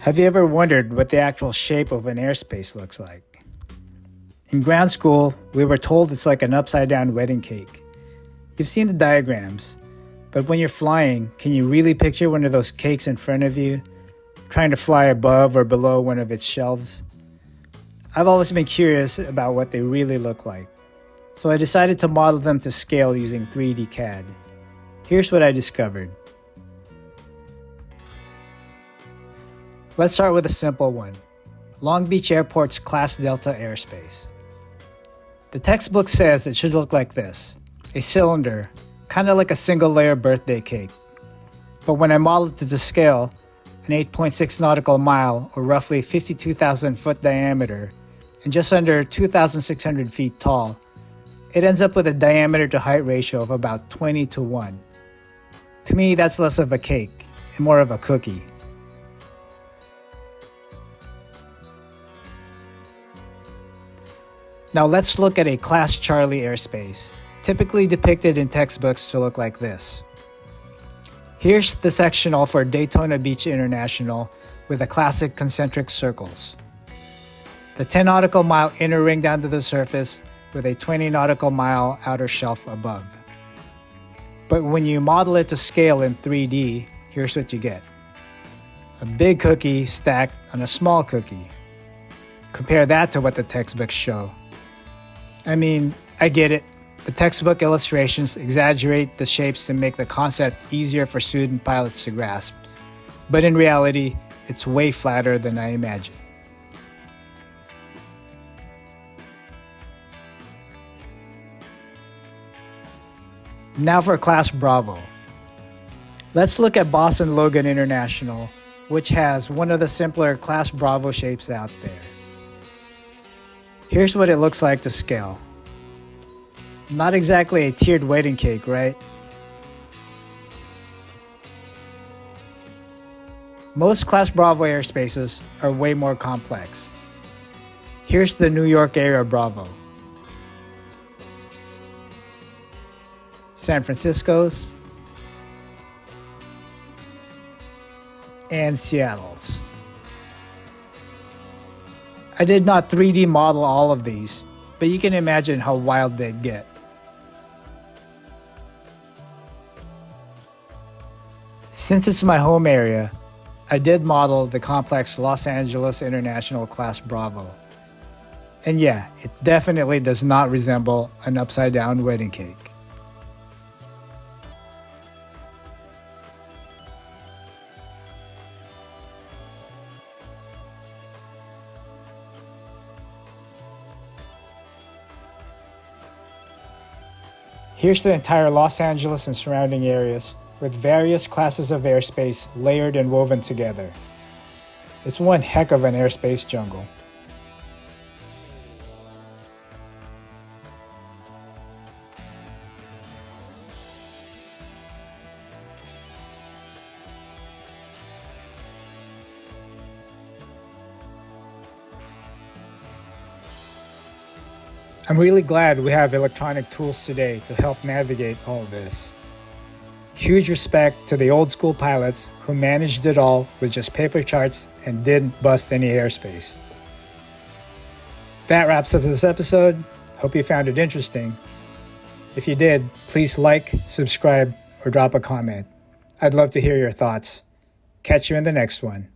Have you ever wondered what the actual shape of an airspace looks like? In ground school, we were told it's like an upside-down wedding cake. You've seen the diagrams, but when you're flying, can you really picture one of those cakes in front of you, trying to fly above or below one of its shelves? I've always been curious about what they really look like, so I decided to model them to scale using 3D CAD. Here's what I discovered. Let's start with a simple one. Long Beach Airport's Class Delta airspace. The textbook says it should look like this. A cylinder, kind of like a single layer birthday cake. But when I modeled it to scale, an 8.6 nautical mile, or roughly 52,000 foot diameter, and just under 2,600 feet tall, it ends up with a diameter to height ratio of about 20:1. To me, that's less of a cake and more of a cookie. Now let's look at a Class Charlie airspace, typically depicted in textbooks to look like this. Here's the sectional for Daytona Beach International with the classic concentric circles. The 10 nautical mile inner ring down to the surface with a 20 nautical mile outer shelf above. But when you model it to scale in 3D, here's what you get. A big cookie stacked on a small cookie. Compare that to what the textbooks show. I mean, I get it. The textbook illustrations exaggerate the shapes to make the concept easier for student pilots to grasp. But in reality, it's way flatter than I imagined. Now for Class Bravo. Let's look at Boston Logan International, which has one of the simpler Class Bravo shapes out there. Here's what it looks like to scale. Not exactly a tiered wedding cake, right? Most Class Bravo airspaces are way more complex. Here's the New York area Bravo. San Francisco's, and Seattle's. I did not 3D model all of these, but you can imagine how wild they'd get. Since it's my home area, I did model the complex Los Angeles International Class Bravo. And yeah, it definitely does not resemble an upside-down wedding cake. Here's the entire Los Angeles and surrounding areas, with various classes of airspace layered and woven together. It's one heck of an airspace jungle. I'm really glad we have electronic tools today to help navigate all this. Huge respect to the old school pilots who managed it all with just paper charts and didn't bust any airspace. That wraps up this episode. Hope you found it interesting. If you did, please like, subscribe, or drop a comment. I'd love to hear your thoughts. Catch you in the next one.